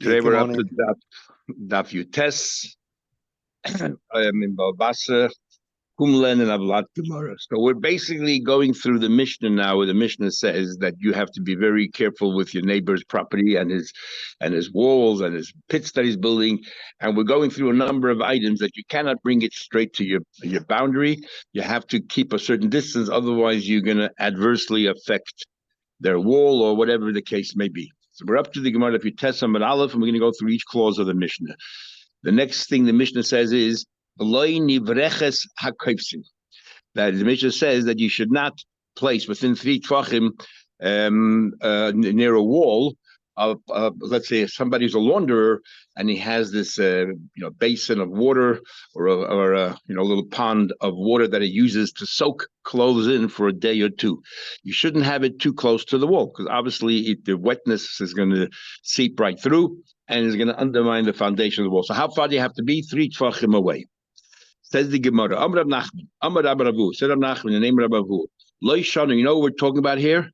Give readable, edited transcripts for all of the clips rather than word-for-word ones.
Today Good we're up morning. to Daf Yutes. I am in Bava Basra, Kumlen, and Avlat Gemara. So we're basically going through the Mishnah now, where the Mishnah says that you have to be very careful with your neighbor's property and his walls and his pits that he's building. And we're going through a number of items that you cannot bring it straight to your boundary. You have to keep a certain distance, otherwise you're going to adversely affect their wall or whatever the case may be. So we're up to the Gemara of Yutes and Aleph, and we're going to go through each clause of the Mishnah. The next thing the Mishnah says is Loi nivreches hakofsin. That the Mishnah says that you should not place within 3 tvachim near a wall. Let's say somebody's a launderer and he has this basin of water or a little pond of water that he uses to soak clothes in for a day or two. You shouldn't have it too close to the wall because obviously the wetness is going to seep right through and is going to undermine the foundation of the wall. So how far do you have to be? 3 tvachim away. Says the Gemara. Amar Rab Nachman. Amar Rab Ravu. Said Rab Nachman. The name of Rab Ravu. Lo Yishanu. You know what we're talking about here?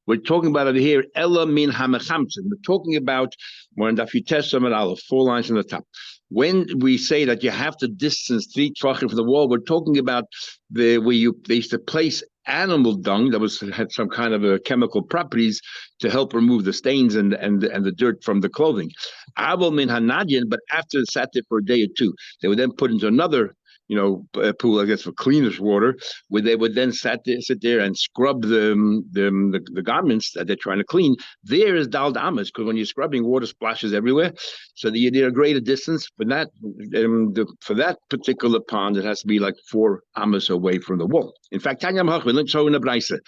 We're talking about it here. Ella min hamechamtzin. We're talking about we're in Daf Yutes and Aleph, 4 lines on the top. When we say that you have to distance 3 tvachim from the wall, we're talking about they used to place animal dung that had some kind of chemical properties to help remove the stains and the dirt from the clothing. Abel min hanadyan, but after it sat there for a day or two, they would then put into another pool, I guess, for cleanish water, where they would then sit there and scrub the garments that they're trying to clean. There is dal amas, because when you're scrubbing, water splashes everywhere. So you need a greater distance. For that particular pond, it has to be like 4 amas away from the wall. In fact, Tanya Mahach, we learned so in the Braisa,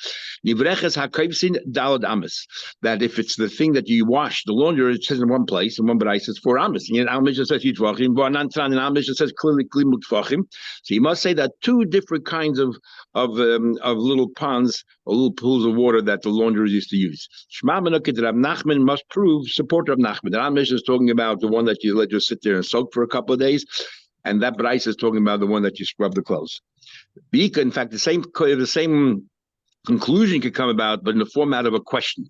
Nivreches hakayvsin dalad amas, that if it's the thing that you wash, the laundry, it says in one place, in one Braisa, it's 4 amas. In Amish, it says Yitvachim, in Amish, it says clearly Klimut Tvachim. So you must say that 2 different kinds of little ponds or little pools of water that the launderers used to use. Shema Menukit Rab Nachman must prove support of Nachman. The Amish is talking about the one that you let just sit there and soak for a couple of days, and that Braisa is talking about the one that you scrub the clothes. Bika, in fact, the same conclusion could come about, but in the format of a question.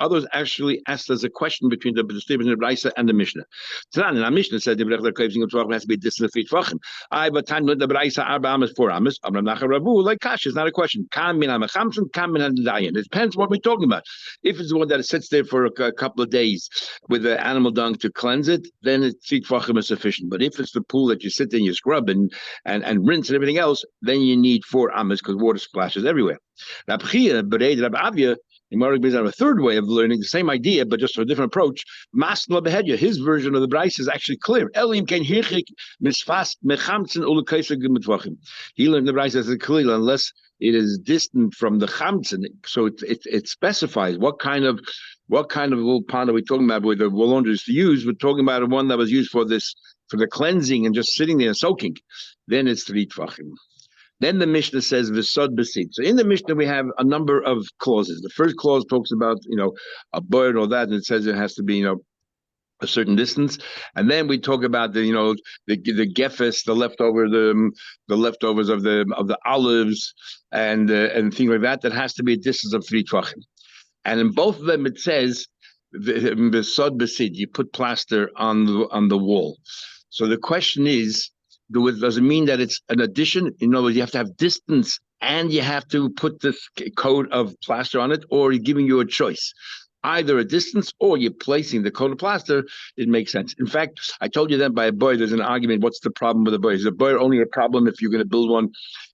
Others actually asked as a question between the statement of Raisa and the Mishnah. And our Mishnah said the has to be distant 3 tvachim. But time the Raisa 4 amas. Like Kash is not a question. It depends what we're talking about. If it's the one that sits there for a couple of days with the animal dung to cleanse it, then 3 tvachim is sufficient. But if it's the pool that you sit there and you scrub and rinse and everything else, then you need 4 amas because water splashes everywhere. Rab Chia, Bereid, Rab Avia, a third way of learning the same idea, but just a different approach. Masla Behedya, his version of the Bryce is actually clear. Elim ken hirchik misfast mechamtzen ulekaisa gemitvachim. He learned the Bryce as a clear unless it is distant from the chamtzen. So it specifies what kind of little pond are we talking about where the laundry is to use. We're talking about one that was used for the cleansing and just sitting there and soaking. Then it's 3 tvachim. Then the Mishnah says v'sod b'sid. So in the Mishnah we have a number of clauses. The first clause talks about a bird or that, and it says it has to be a certain distance. And then we talk about the gefes, the leftovers of the olives and things like that. That has to be a distance of 3 tvachim. And in both of them it says v'sod b'sid. You put plaster on the wall. So the question is, does it mean that it's an addition? In other words, you have to have distance and you have to put this coat of plaster on it, or you're giving you a choice. Either a distance or you're placing the coat of plaster, it makes sense. In fact, I told you that by a boy, there's an argument. What's the problem with a boy? Is a boy only a problem if you're going to build one,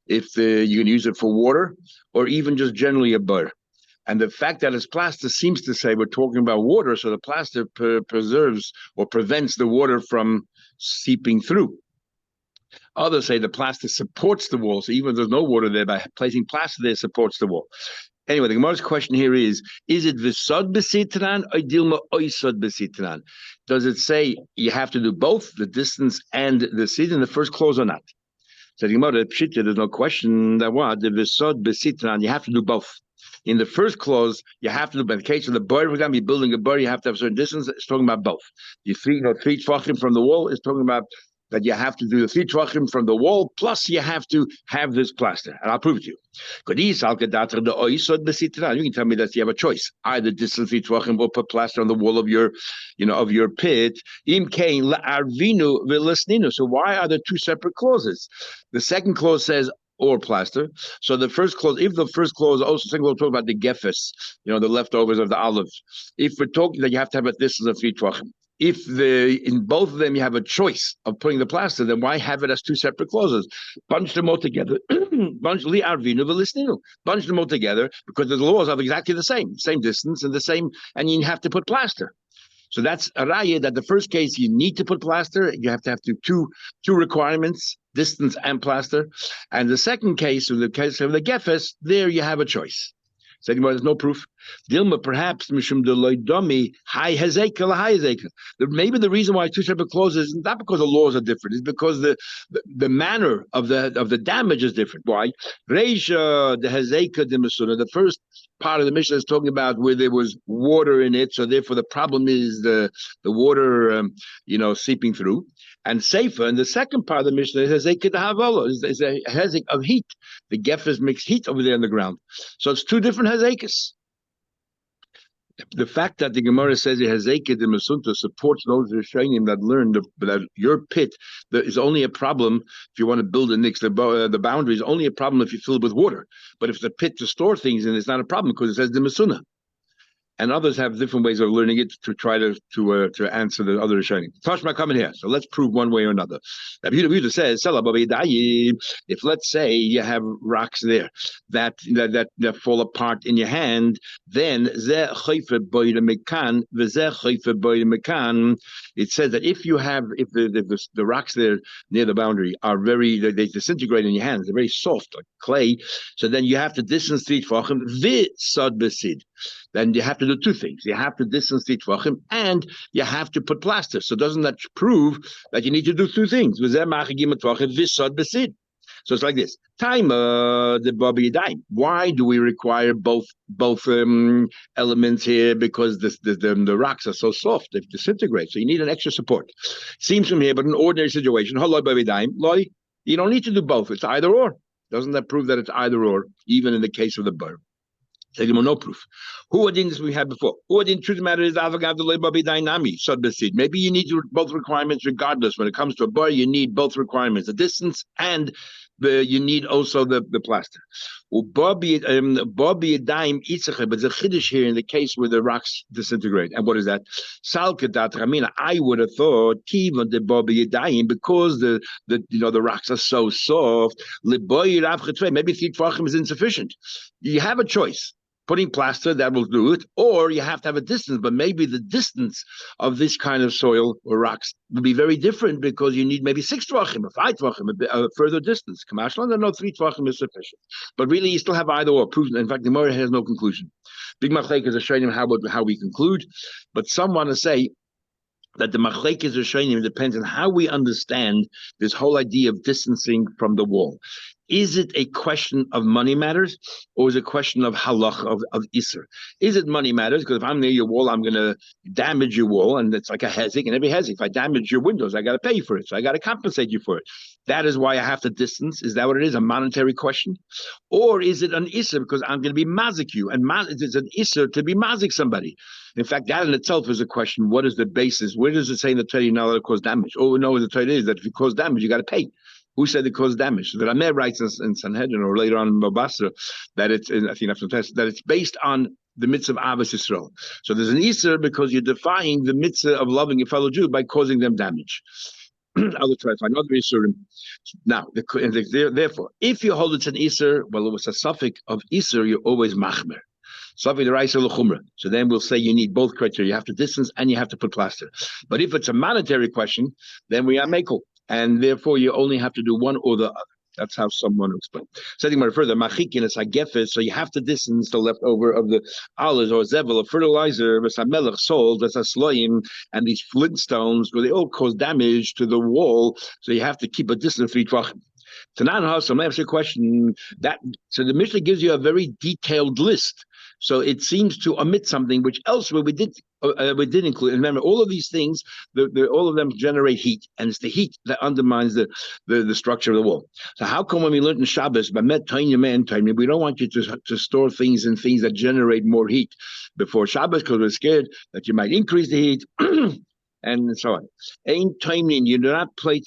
if you're going to use it for water, or even just generally a boy? And the fact that it's plaster seems to say we're talking about water, so the plaster preserves or prevents the water from seeping through. Others say the plaster supports the wall, so even if there's no water there, by placing plaster there, supports the wall. Anyway, the Gemara's question here is it v'sod b'sitran or dilma oisod b'sitran? Does it say you have to do both, the distance and the seed, in the first clause or not? So the Gemara, there's no question that the v'sod b'sitran, you have to do both. In the first clause, you have to do, in the case of the bird, we're going to be building a bird, you have to have a certain distance. It's talking about both. 3 tvachim from the wall is talking about that you have to do the 3 tvachim from the wall, plus you have to have this plaster, and I'll prove it to you. You can tell me that you have a choice: either distance 3 tvachim or put plaster on the wall of your, of your pit. So why are there two separate clauses? The second clause says or plaster. So the first clause, if the first clause also we'll talk about the gefes, the leftovers of the olives. If we're talking that you have to have a distance of 3 tvachim. If in both of them you have a choice of putting the plaster, then why have it as two separate clauses? Bunch them all together. Bunch them all together because the laws are exactly the same distance and the same, and you have to put plaster. So that's a raya that the first case you need to put plaster. You have to have two requirements: distance and plaster. And the second case, the case of the gefes, there you have a choice. Second one, there's no proof. Dilma, perhaps mishum deloidomi high hezeka high hezeka. Maybe the reason why two separate clauses is not because the laws are different; it's because the manner of the damage is different. Why? Reisha the hezeka de masuna. The first part of the Mishnah is talking about where there was water in it, so therefore the problem is the water, seeping through. And Sefer, in the second part of the Mishnah, is hezek havala, is a hezek of heat. The gefes mix heat over there in the ground. So it's two different hezekes. The fact that the Gemara says hezek de mesunta supports those Rishonim that learned that your pit is only a problem if you want to build a nix. The boundary is only a problem if you fill it with water. But if the pit to store things in, it's not a problem because it says de mesuna. And others have different ways of learning it to try to answer the other Rishonim. Tashma coming here, so let's prove one way or another. Rabbi says, if let's say you have rocks there that fall apart in your hand, then it says that if the rocks there near the boundary are they disintegrate in your hands, they're very soft like clay, so then you have to distance 3 tvachim v'sad besid. Then you have to do two things. You have to distance 3 tvachim and you have to put plaster. So doesn't that prove that you need to do two things? So it's like this. Time the Baba Yadayim. Why do we require both elements here? Because the rocks are so soft, they disintegrate. So you need an extra support. Seems from here, but in an ordinary situation, you don't need to do both. It's either or. Doesn't that prove that it's either or, even in the case of the burr? No proof. Who didn't we had before? Who didn't? Truth of the matter is maybe you need both requirements regardless. When it comes to a bar, you need both requirements: the distance and you need also the plaster. But there's a chiddush here in the case where the rocks disintegrate. And what is that? I would have thought because the rocks are so soft, maybe 3 tvachim is insufficient. You have a choice. Putting plaster, that will do it, or you have to have a distance, but maybe the distance of this kind of soil or rocks will be very different because you need maybe 6 tvachim or 5 tvachim, a further distance. No, 3 tvachim is sufficient. But really, you still have either or. In fact, the Gemara has no conclusion. Big machlekes is showing how we conclude, but some want to say that the machlekes Rishonim depends on how we understand this whole idea of distancing from the wall. Is it a question of money matters, or is it a question of halach, of iser? Is it money matters? Because if I'm near your wall, I'm going to damage your wall, and it's like a hezek, and every hezek, if I damage your windows, I got to pay for it, so I got to compensate you for it. That is why I have to distance. Is that what it is, a monetary question? Or is it an iser because I'm going to be mazik you, and it's an iser to be mazik somebody? In fact, that in itself is a question. What is the basis? Where does it say in the Torah you're not allowed to cause damage? Oh, no, the Torah is that if you cause damage, you got to pay. Who said it caused damage? So the Rameh writes in Sanhedrin or later on in Bava Basra that it's, I think after test, that it's based on the mitzvah of Avos Yisrael. So there's an Isser because you're defying the mitzvah of loving your fellow Jew by causing them damage. I'll try to find another Isser. Now, therefore, if you hold it's an Isser, well, it was a suffix of Isser, you're always machmer. So then we'll say you need both criteria. You have to distance and you have to put plaster. But if it's a monetary question, then we are mekel. And therefore, you only have to do one or the other. That's how someone explained. Setting more further, machikin is hagefes, so you have to distance the leftover of the olives or zevel, of fertilizer, v'samelech, salt, v'sasloim, and these flintstones, where they all cause damage to the wall. So you have to keep a distance for each tvachim. Tanan Hasam, I ask you a question. So the Mishnah gives you a very detailed list. So it seems to omit something which elsewhere we did include. And remember, all of these things, all of them generate heat, and it's the heat that undermines the structure of the wall. So how come when we learned in Shabbos, we don't want you to store things in things that generate more heat before Shabbos because we're scared that you might increase the heat. And so on. Ain't timing. You're not timing.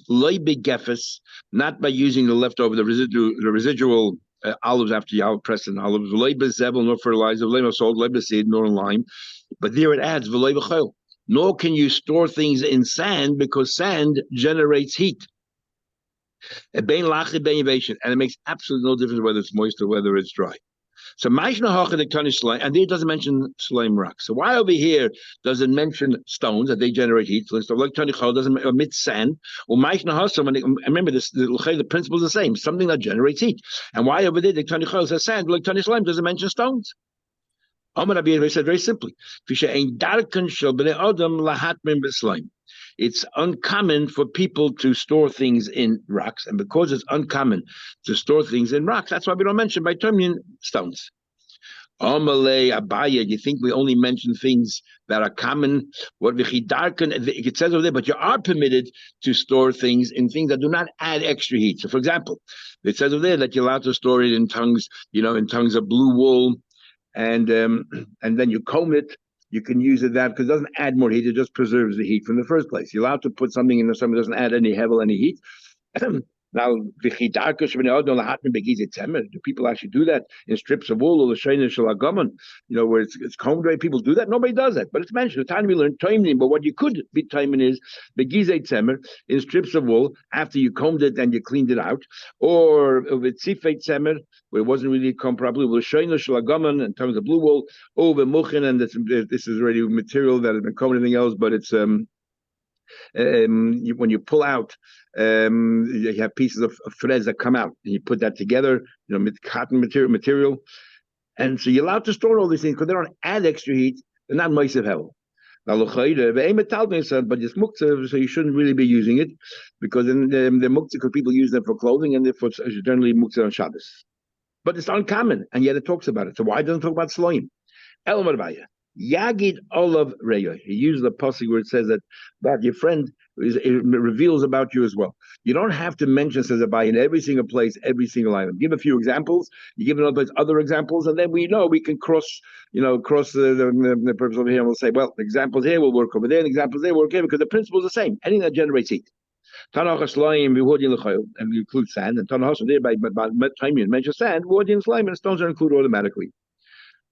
Lay big gefes, not by using the leftover, the residual olives after you press in olives. Lay bezevel, nor fertilizer, lay no salt, lay seed, nor lime. But there it adds v'lay b'chayil. Nor can you store things in sand because sand generates heat. And it makes absolutely no difference whether it's moist or whether it's dry. So and there it doesn't mention slime rock. So why over here does it mention stones that they generate heat? So like doesn't omit sand. Well, remember this, the principle is the same, something that generates heat. And why over there the Tanichal says sand, like Slime doesn't mention stones? Amar Rabbi said very simply, it's uncommon for people to store things in rocks, and because it's uncommon to store things in rocks, that's why we don't mention by termining stones. Amalei Abaya, you think we only mention things that are common? What it says over there, but you are permitted to store things in things that do not add extra heat. So, for example, it says over there that you're allowed to store it in tongues, in tongues of blue wool, and then you comb it. You can use it that because it doesn't add more heat; it just preserves the heat from the first place. You're allowed to put something in there, something that doesn't add any hevel, any heat. Now, do people actually do that in strips of wool or the shayna shalagaman? Where it's combed away. People do that. Nobody does that, but it's mentioned. The time we learned timing. But what you could be timing is begizei tzemer in strips of wool after you combed it and you cleaned it out, or with sifei tzemer where it wasn't really combed properly with shayna shalagaman in terms of blue wool, over muchin, and this is already material that has been combed, anything else, but it's when you pull out, you have pieces of threads that come out, and you put that together, with cotton material, and so you're allowed to store all these things because they don't add extra heat. They're not moisiv hell. Now, but it's muktzah, so you shouldn't really be using it because then they're muktzah because people use them for clothing, and therefore it's generally muktzah on Shabbos. But it's uncommon, and yet it talks about it. So why doesn't it talk about sloim? Elmer Baya. Yagid Olav Reya. He used the pasuk where it says that your friend it reveals about you as well. You don't have to mention says Abai in every single place, every single item. Give a few examples. You give another place other examples, and then we know we can cross the purpose over here, and we'll say, well, the examples here will work over there, the examples there will work here because the principle is the same. Anything that generates heat. Tanach Slime, and we include sand, and Tanach there by time you mention sand, wood and slime, and stones are included automatically.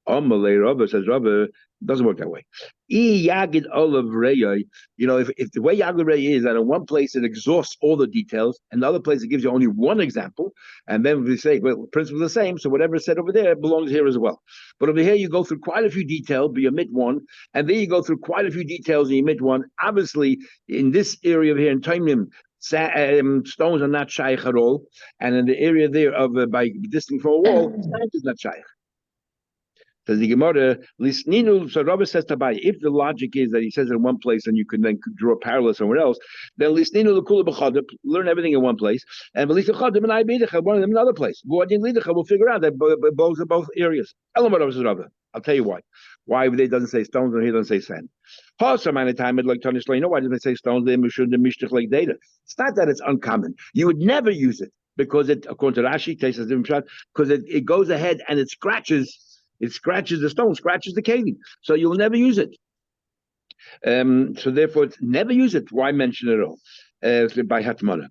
Amalei Rabba says Rabba doesn't work that way. Yagid Olav Reya, if the way Yagid Reya is that in one place it exhausts all the details, and the other place it gives you only one example, and then we say, well, the principle is the same, so whatever is said over there belongs here as well. But over here you go through quite a few details, but you omit one, and then you go through quite a few details and you omit one. Obviously, in this area over here in Taimim, stones are not shaykh at all, and in the area there of by distant from a wall, sand is not shaykh. Says the Gemara, Lisninu, so Rabbi says to Abai, if the logic is that he says in one place and you can then draw a parallel somewhere else, then Lisninu Lakula B'chadab, learn everything in one place, and Belisa Chadab and Ibidecha, one of them in another place. Guadin Lidecha will figure out that both are both areas. Elamar says Rabbi. I'll tell you why. Why it doesn't say stones and he doesn't say sand. Also, many time it like Tony Slay, why doesn't it say stones? They should the mishtach like data. It's not that it's uncommon. You would never use it because it, according to Rashi, tastes a different shot, because it goes ahead and it scratches the stone, scratches the keli. So you'll never use it. So therefore, never use it. Why mention it at all? By Hatmana.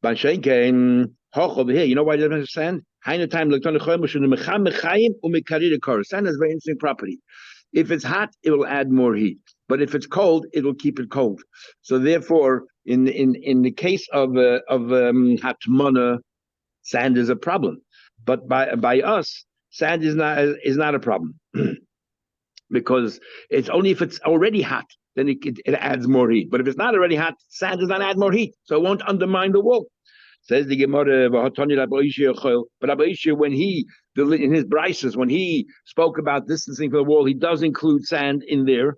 By Shenkein, Hoch over here, you know why it doesn't understand? Sand has very interesting property. If it's hot, it will add more heat. But if it's cold, it will keep it cold. So therefore, in the case of Hatmana, sand is a problem. But by us, sand is not a problem because it's only if it's already hot, then it adds more heat. But if it's not already hot, sand does not add more heat, so it won't undermine the wall. Says the Gemara, but Rabbi Ishia, when in his brises, when he spoke about distancing from the wall, he does include sand in there.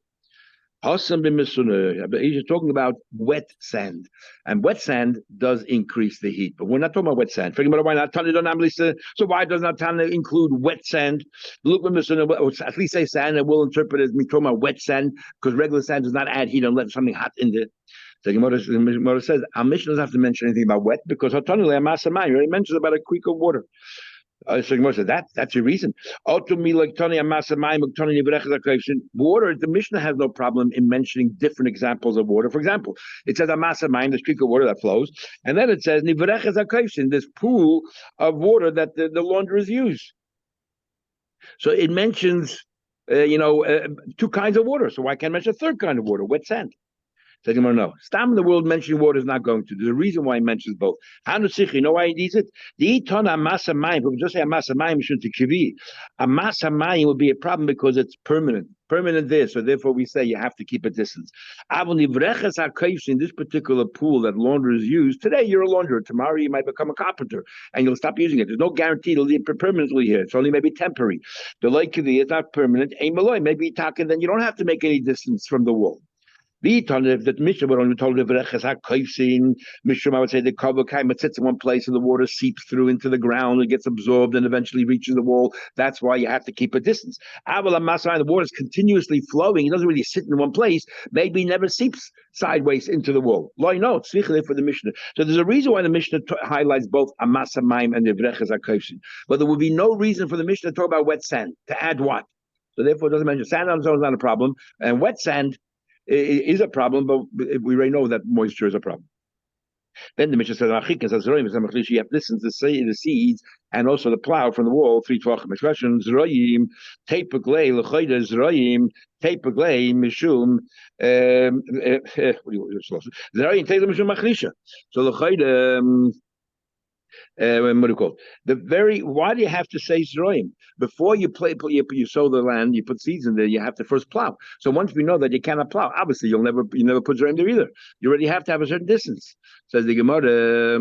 Hassan bin Misuna, he's talking about wet sand, and wet sand does increase the heat. But we're not talking about wet sand. Forget about why not Tana don't so why does not Tana include wet sand? Look at Misuna, or at least say sand, and we'll interpret it as me talking about wet sand because regular sand does not add heat unless something hot in there. So Gemara says our mission doesn't have to mention anything about wet because Hatana Masamai already mentions about a creek of water. So Gemara said that's your reason. Water, the Mishnah has no problem in mentioning different examples of water. For example, it says Amasamayim, the streak of water that flows, and then it says this pool of water that the launderers use. So it mentions two kinds of water. So why can't I mention a third kind of water, wet sand? So no. Stam in the world mentioning water is not going to. There's a reason why he mentions both. You know why he needs it? The itona masa mayim. But just say masa mayim should to kivi. A masa mayim would be a problem because it's permanent there. So therefore we say you have to keep a distance. In this particular pool that launderers use today, you're a launderer. Tomorrow you might become a carpenter and you'll stop using it. There's no guarantee it'll be permanently here. It's only maybe temporary. The lake is not permanent. Maybe talking. Then you don't have to make any distance from the wall. That Mishnah would only told Mishnah, I would say the cover kind of sits in one place and the water seeps through into the ground, it gets absorbed and eventually reaches the wall. That's why you have to keep a distance. The water is continuously flowing, it doesn't really sit in one place, maybe never seeps sideways into the wall. For the Mishnah. So there's a reason why the Mishnah highlights both Amasa Maim and the Vreches HaKoivsin. But there would be no reason for the Mishnah to talk about wet sand, to add what? So therefore it doesn't mention sand on its own is not a problem, and wet sand is a problem, but we already know that moisture is a problem. Then the Mishnah says, you have to listen to the seeds and also the plow from the wall, 3 tvachim. Expression, Zroyim, Tepaglei, Lechoida, Zroyim, Tepaglei, Mishum, Zroyim, Tepaglei, Mishum, Machlisha. So Lechoida, what do you call it? Why do you have to say Zroim? Before you sow the land, you put seeds in there, you have to first plow. So once we know that you cannot plow, obviously you never put Zroim there either. You already have to have a certain distance. Says the Gemara.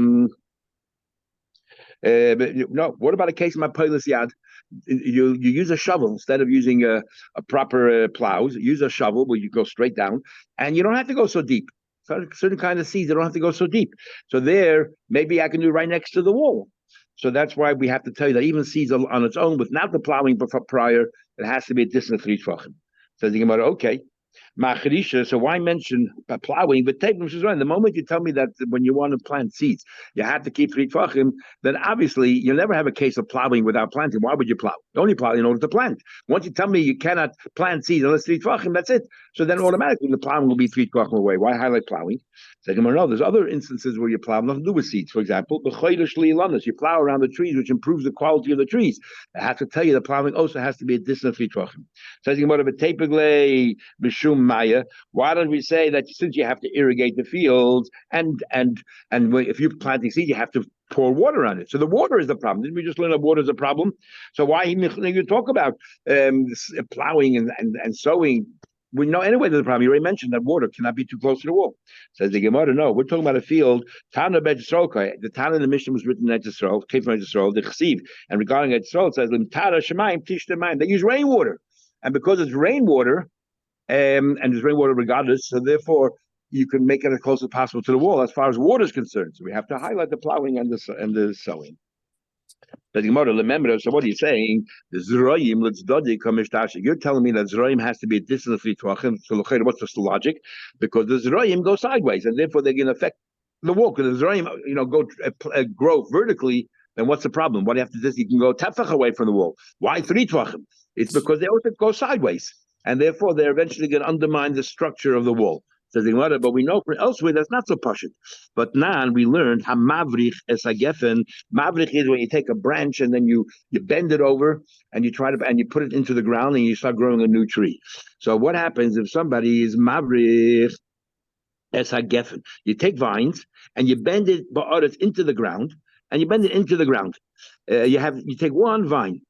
No, what about a case of my Polis Yad? You use a shovel instead of using a proper plows. Use a shovel where you go straight down, and you don't have to go so deep. Certain kind of seeds, they don't have to go so deep. So there, maybe I can do right next to the wall. So that's why we have to tell you that even seeds on its own, without the plowing prior, it has to be a distance of 3 tvachim. So thinking about okay. So why mention plowing? But the moment you tell me that when you want to plant seeds, you have to keep 3 tvachim, then obviously you'll never have a case of plowing without planting. Why would you plow? You only plow in order to plant. Once you tell me you cannot plant seeds unless 3 tvachim, that's it. So then automatically the plowing will be 3 tvachim away. Why highlight plowing? No, there's other instances where you plow nothing to do with seeds. For example, you plow around the trees, which improves the quality of the trees. I have to tell you the plowing also has to be a distance of 3 tvachim. Why don't we say that since you have to irrigate the fields and if you're planting seeds, you have to pour water on it. So the water is the problem. Didn't we just learn that water is a problem? So why you talk about plowing and sowing? We know anyway there's a problem. You already mentioned that water cannot be too close to the wall. Says the Gemara, no, we're talking about a field. Tana Bet Yisrael. The Tana in the Mishnah was written at Yisrael, came from Yisrael, the Chesiv. And regarding Yisrael, it says, Limtara Shemaim Tish They use rainwater. And because it's rainwater, and there's rainwater regardless, so therefore you can make it as close as possible to the wall as far as water is concerned. So we have to highlight the plowing and the sowing. But remember, so what are you saying? The Zroyim, let's you're telling me that Zroyim has to be a distance of 3 tvachim. So what's the logic? Because the Zroyim go sideways, and therefore they're going to affect the wall. Because the Zroyim, grow vertically, then what's the problem? What do you have to do? You can go tefach away from the wall. Why 3 tvachim? It's because they also go sideways, and therefore they're eventually going to undermine the structure of the wall. Says the Gemara, but we know from elsewhere that's not so pashut. But now we learned hamavrich es hagefen. Mavrich is when you take a branch and then you bend it over and you put it into the ground and you start growing a new tree. So what happens if somebody is mavrich es hagefen? You take vines and you bend it into the ground, and you bend it into the ground. You take one vine.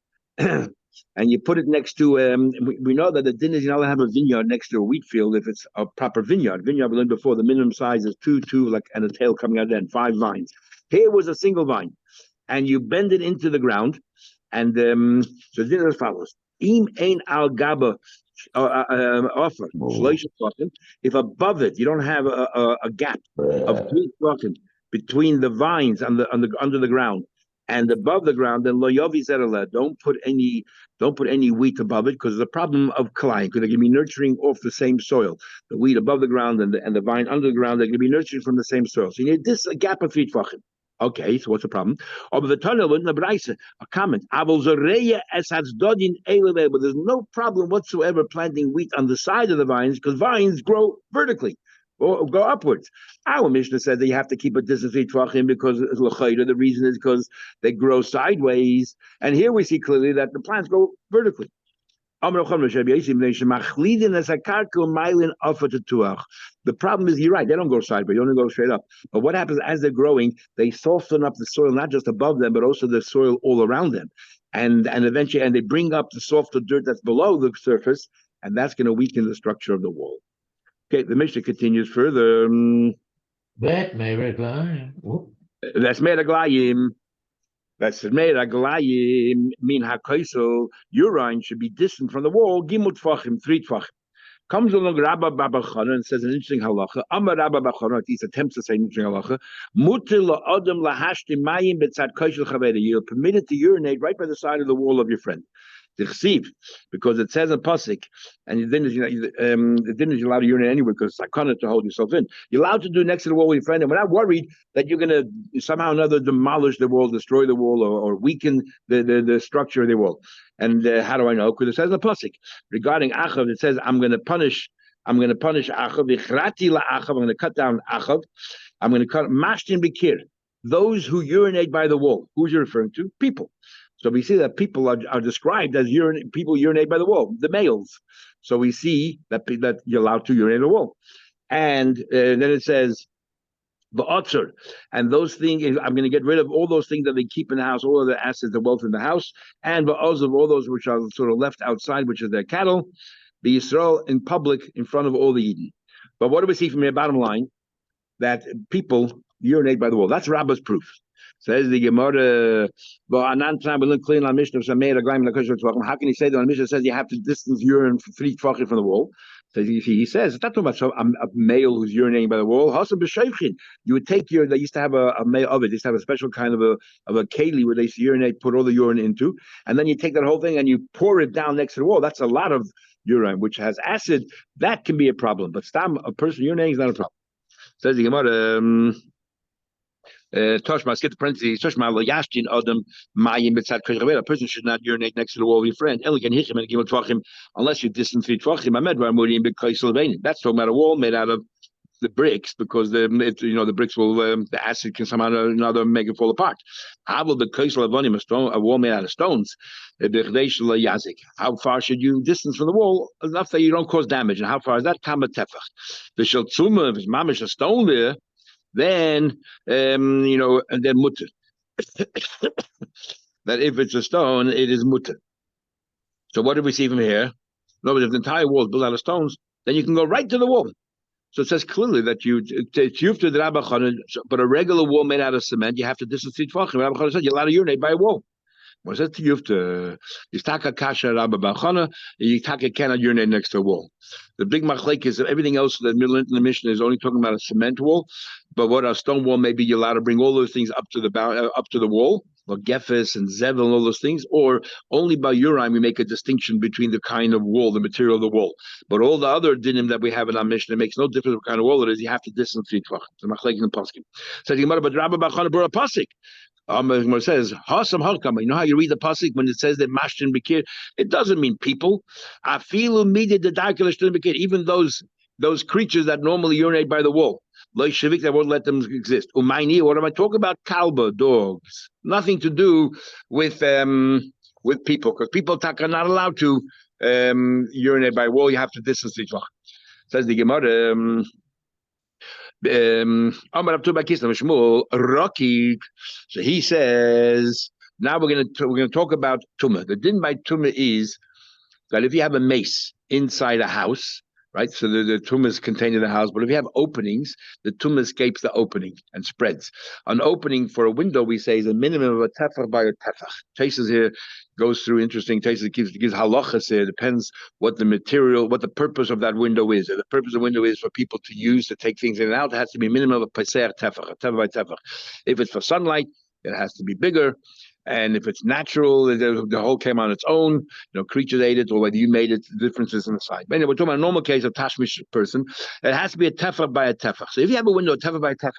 And you put it next to, we know that the din is you're not allowed to have a vineyard next to a wheat field if it's a proper vineyard. Vineyard, we learned before, the minimum size is two, and a tail coming out then, 5 vines. Here was a single vine, and you bend it into the ground, and so the din is as follows. Im ein al gaba offer. If above it you don't have a gap of 3 between the vines under the ground and above the ground, then lo yovi zerala. Don't put any wheat above it because the problem of collide because they're going to be nurturing off the same soil. The wheat above the ground and the vine under the ground, they're going to be nurturing from the same soil. So you need this a gap of 3 tvachim. Okay, so what's the problem? Of the tunnel in the Braise, a comment. But there's no problem whatsoever planting wheat on the side of the vines because vines grow vertically or go upwards. Our Mishnah said that you have to keep a distance of 3 tvachim because the reason is because they grow sideways. And here we see clearly that the plants grow vertically. The problem is, you're right, they don't go sideways, they only go straight up. But what happens as they're growing, they soften up the soil, not just above them, but also the soil all around them. And eventually, and they bring up the softer dirt that's below the surface, and that's going to weaken the structure of the wall. Okay, the Mishnah continues further. That's made aglayim. That's made aglayim. Min hakoisel. Urine should be distant from the wall. Gimut tvachim, 3 tvachim. Comes along Rabba Babachana and says an interesting halacha. Amar Rabba Babachana, he attempts to say an interesting halacha. Mutil la'adam lahashti mayim betzad koishel chaveri. You're permitted to urinate right by the side of the wall of your friend. Because it says in Pasik, and you're allowed to urinate anywhere because it's sakana to hold yourself in. You're allowed to do next to the wall with your friend, and we're not worried that you're going to somehow or another demolish the wall, destroy the wall, or weaken the structure of the wall. And how do I know? Because it says in the Pasik regarding Achav, it says, I'm going to punish Achav, vichrati la'achav, I'm going to cut down Achav, I'm going to cut mashtin bikir, those who urinate by the wall. Who's you referring to? People. So we see that people are described as people urinate by the wall, the males. So we see that you're allowed to urinate the wall. And then it says, Ba'atzur, and those things, I'm going to get rid of all those things that they keep in the house, all of the assets, the wealth in the house, and Ba'azav, all those which are sort of left outside, which is their cattle, the Yisrael in public in front of all the Eden. But what do we see from here? Bottom line, that people urinate by the wall. That's Rabba's proof. Says the Gemara, how can he say that when the Mishnah says you have to distance urine for 3 tvachim from the wall? So he says, it's not talking about a male who's urinating by the wall. You would take they used to have a male of it, they used to have a special kind of a keli where they used to urinate, put all the urine into, and then you take that whole thing and you pour it down next to the wall. That's a lot of urine, which has acid. That can be a problem. But a person urinating is not a problem. Says the Gemara, Toshma, skip the parentheses. Toshma lo yashtin adam mayim betzad koshel. A person should not urinate next to the wall of your friend. Eligan hichem and gimel tvachim, unless you're distant 3 tvachim. Amedvar murim b'koisel vein. That's talking about a wall made out of the bricks, because the bricks will the acid can somehow or another make it fall apart. How will the koisel avonim a wall made out of stones? How far should you distance from the wall enough that you don't cause damage? And how far is that? Kama tefach. The sheltzuma, if it's mamish a stone there, then and then mutter. That if it's a stone, it is mutter. So what do we see from here? No, but if the entire wall is built out of stones, then you can go right to the wall. So it says clearly that it's yufta the Rabba Chana, but a regular wall made out of cement, you have to distance 3 tvachim. Rabba Chana said you're allowed to urinate by a wall. What is that to yufta? Yistaka kasha Rabba Chana, Yistaka cannot urinate next to a wall. The big machlek is that everything else that middle in the Mishnah is only talking about a cement wall, but what a stone wall, maybe you're allowed to bring all those things up to the wall, like gefes and zevel and all those things, or only by urine we make a distinction between the kind of wall, the material of the wall. But all the other dinim that we have in our Mishnah, it makes no difference what kind of wall it is. You have to distance 3 tvachim. The machlek in the pasuk. So the Gemara, but Rabba Bachana brought a pasuk. It says, Hasam Hakama. You know how you read the pasuk when it says that Mashtin Bikir? It doesn't mean people. Even those creatures that normally urinate by the wall. That won't let them exist. Umayni, what am I talking about? Kalba, dogs. Nothing to do with people, because people are not allowed to urinate by wall. You have to distance each one. Says the Gemara. So he says, now we're going to talk about tumah. The din by tumah is that if you have a mace inside a house, right? So the tumah is contained in the house. But if you have openings, the tumah escapes the opening and spreads. An opening for a window, we say, is a minimum of a tefach by a tefach. Chases here goes through interesting cases. It gives halachas here. It depends what the material, what the purpose of that window is. If the purpose of the window is for people to use to take things in and out, it has to be a minimum of a peser tefach, a tefach by tefach. If it's for sunlight, it has to be bigger. And if it's natural, the hole came on its own, creatures ate it, or whether you made it, the difference is in the size. But anyway, we're talking about a normal case of tashmish person. It has to be a tefach by a tefach. So if you have a window, a tefach by a tefach,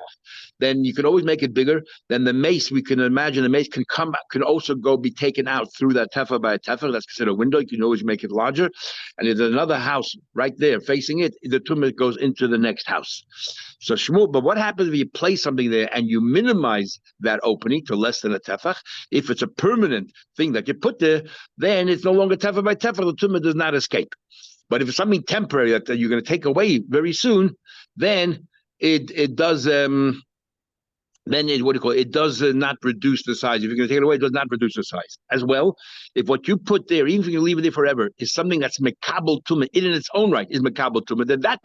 then you can always make it bigger. Then the mace, we can imagine the mace can come back, can also be taken out through that tefach by a tefach. That's considered a window. You can always make it larger. And if there's another house right there facing it, the tumah goes into the next house. So Shmuel, but what happens if you place something there and you minimize that opening to less than a tefach? If it's a permanent thing that you put there, then it's no longer tefach by tefach. The tumah does not escape. But if it's something temporary that you're going to take away very soon, then it does. Then it does not reduce the size. If you're going to take it away, it does not reduce the size. As well, if what you put there, even if you leave it there forever, is something that's mekabel tumah, it in its own right is mekabel tumah, then that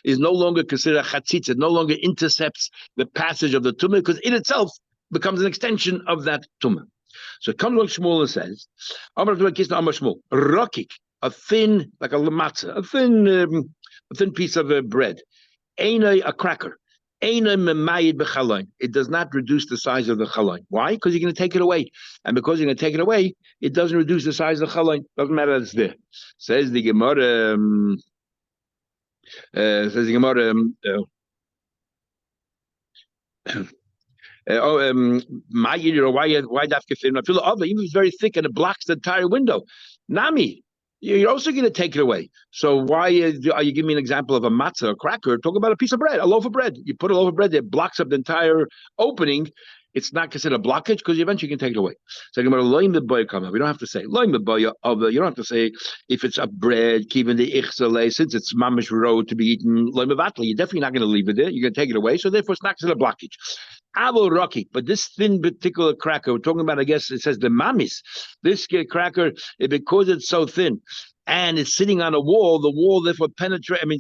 is no longer considered chatzitz. It no longer intercepts the passage of the tumah because it itself becomes an extension of that tumah. So it comes like Shmuel and says, Rokik, a thin, like a matzah, a thin piece of bread, a cracker. It does not reduce the size of the chalain. Why? Because you're going to take it away. And because you're going to take it away, it doesn't reduce the size of the chalain. Doesn't matter that it's there. Says the Gemara, why dafke? I feel even if it's very thick and it blocks the entire window. Nami, you're also going to take it away. So why are you giving me an example of a matzah, a cracker? Talk about a piece of bread, a loaf of bread. You put a loaf of bread that blocks up the entire opening. It's not considered a blockage because eventually you can take it away. So we don't have to say you don't have to say if it's a bread, keeping the ichsale, since it's mamish road to be eaten. You're definitely not going to leave it there. You're going to take it away. So therefore, it's not considered a blockage. Rocky, but this thin particular cracker, we're talking about, I guess it says the mamis. This cracker, because it's so thin and it's sitting on a wall, the wall therefore penetrates. I mean,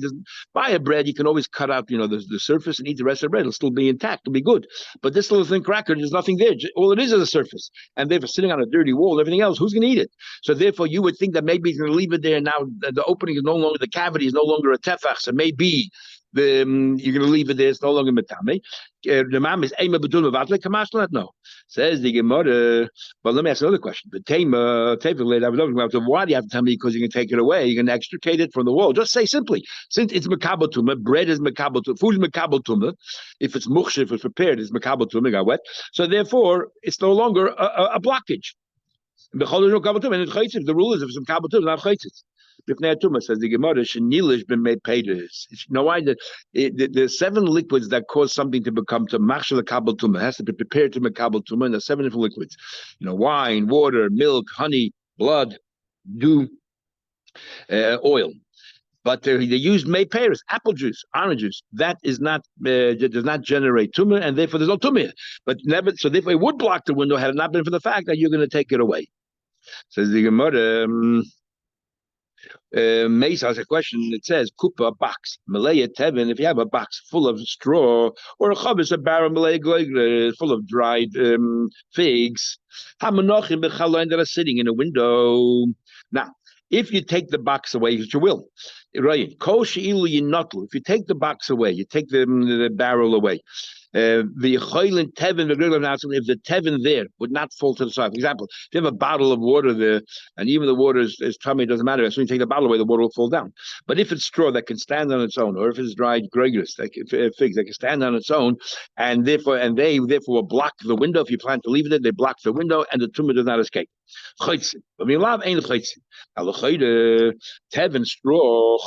buy a bread, you can always cut out, the surface and eat the rest of the bread. It'll still be intact. It'll be good. But this little thin cracker, there's nothing there. All it is a surface. And therefore, sitting on a dirty wall, everything else, who's going to eat it? So therefore, you would think that maybe he's going to leave it there. Now the opening is no longer, the cavity is no longer a tefach. So maybe you're going to leave it there. It's no longer metame. The mam is ema bedul mevatle kamashlat. No, says the Gemara. But let me ask another question. The tema, why do you have to tell me? Because you can take it away. You can extricate it from the wall. Just say simply, since it's mekabel tumah, bread is mekabel tumah, food is mekabel tumah. If it's mukhshif, if it's prepared, it's mekabel tumah. Got wet. So therefore, it's no longer a blockage. The rule is if it's mekabel tumah, not chaytzitz. Says the Gemara, "Shenilish been made payers." Why the 7 liquids that cause something to become to machshel kabel tumah has to be prepared to make kabel tumah, and there's 7 different liquids. Wine, water, milk, honey, blood, dew, oil. But they use may payers, apple juice, orange juice. That is not does not generate tumah, and therefore there's no tumah. But never, so therefore it would block the window had it not been for the fact that you're going to take it away. Says the Gemara. Mesa has a question. It says kupa box malaya tevin. If you have a box full of straw or a chavis, a barrel malaya full of dried figs, hamanochim bechalain that are sitting in a window. Now, if you take the box away, which you will, right? Kol sheilu yinotlu. If you take the box away, you take the barrel away. The choylin tevin, if the tevin there would not fall to the side. For example, if you have a bottle of water there, and even the water is tummy, it doesn't matter. As soon as you take the bottle away, the water will fall down. But if it's straw that can stand on its own, or if it's dried gregarious, like figs that can stand on its own, and they will block the window. If you plan to leave it there, they block the window, and the tumor does not escape. Tevin straw,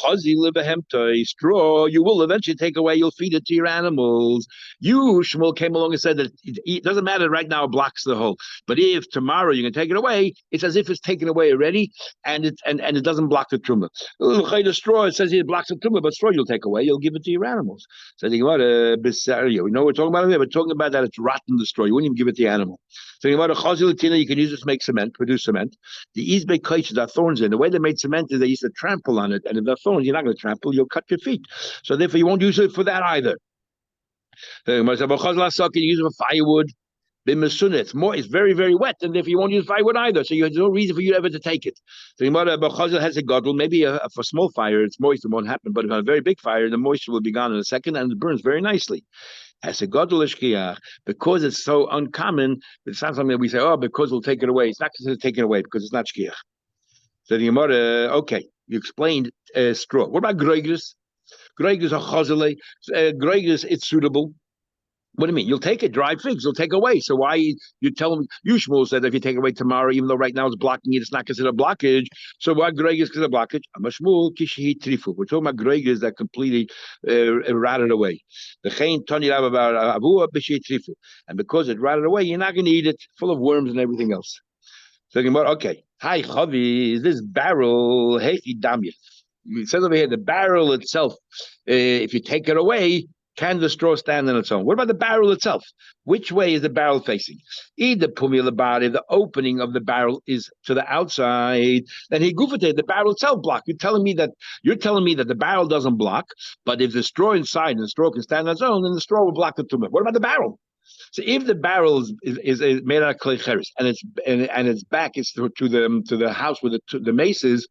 you will eventually take away. You'll feed it to your animals. Shmuel came along and said that it doesn't matter right now, it blocks the hole. But if tomorrow you can take it away, it's as if it's taken away already, and it doesn't block the truma. The straw, it says it blocks the truma, but straw you'll take away, you'll give it to your animals. So we know what we're talking about here. We're talking about that it's rotten, the straw. You wouldn't even give it to the animal. So you can use it to make cement. produce cement. The Eastbay Kaisha, there are thorns in. The way they made cement is they used to trample on it. And if there are thorns, you're not going to trample, you'll cut your feet. So therefore, you won't use it for that either. You use it for firewood. It's more. It's very, very wet, and therefore you won't use firewood either. So there's no reason for you ever to take it. So Chazal has a gadol. Maybe for small fire, it's moist, it won't happen. But if a very big fire, the moisture will be gone in a second, and it burns very nicely. As a gadol ishkiach, because it's so uncommon, it's not something that we say, oh, because we'll take it away. It's not considered taken away because it's not shkiach. So the Gemara, okay, you explained straw. What about greigus? Greigus or chazale? Greigus, it's suitable. What do you mean? You'll take it, dried figs, you'll take away. So why you tell them, you Shmuel said if you take it away tomorrow, even though right now it's blocking it, it's not considered a blockage. So why Greg is considered a blockage? I'm a Shmuel, Kishihi Trifu. We're talking about Greg is that completely rotted away. The Chain Tony about Avua Bishi Trifu. And because it rotted away, you're not going to eat it, full of worms and everything else. So okay. Hi, Chavi, is this barrel, Hechi Damya? It says over here, the barrel itself, if you take it away, can the straw stand on its own? What about the barrel itself? Which way is the barrel facing? Either pumila body, the opening of the barrel is to the outside. Then he gufate, the barrel itself block. You're telling me that the barrel doesn't block, but if the straw inside and the straw can stand on its own, then the straw will block the tumah. What about the barrel? So if the barrel is made out of clay cheres and its back is to the house with the maces,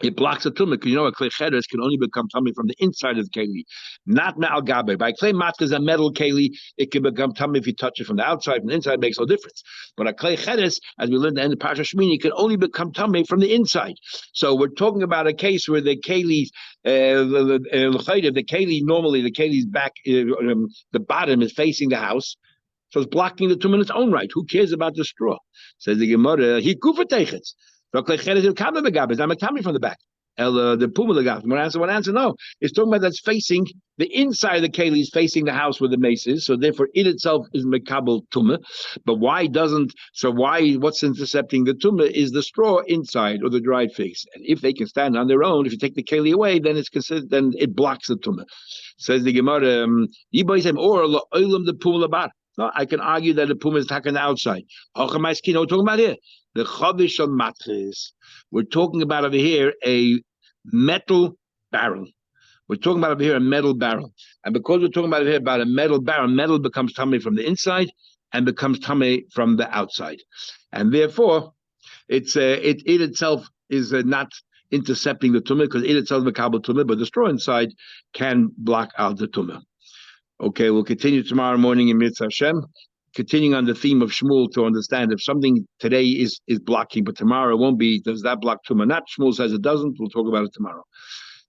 it blocks the tumah because a clay cheres can only become tummy from the inside of the keli, not me'al gabe. By clay matzah is a metal keli, it can become tummy if you touch it from the outside. From the inside, it makes no difference. But a clay cheres, as we learned in the end of Parashat Shmini, can only become tummy from the inside. So we're talking about a case where the keli, the keli normally the keli's back, the bottom is facing the house. So it's blocking the tumah in its own right. Who cares about the straw? Says the Gemara, he kufatechets. So I'm coming from the back. The puma one answer, no. It's talking about that's facing the inside of the keli is facing the house with the maces, so therefore it itself is mekabel tumah. But what's intercepting the tumah is the straw inside or the dried figs. And if they can stand on their own, if you take the keli away, then then it blocks the tumah. Says the Gemara, or the puma. No, I can argue that the puma is taken outside. What are we talking about here? The chavish of matris. We're talking about over here a metal barrel. We're talking about over here a metal barrel. And because we're talking about here about a metal barrel, metal becomes tummy from the inside and becomes tummy from the outside. And therefore, it itself is not intercepting the tumah because it itself is makabel tumah, but the straw inside can block out the tumah. Okay, we'll continue tomorrow morning in Mitzvah Hashem, continuing on the theme of Shmuel to understand if something today is blocking, but tomorrow it won't be. Does that block tumah? Not Shmuel says it doesn't. We'll talk about it tomorrow.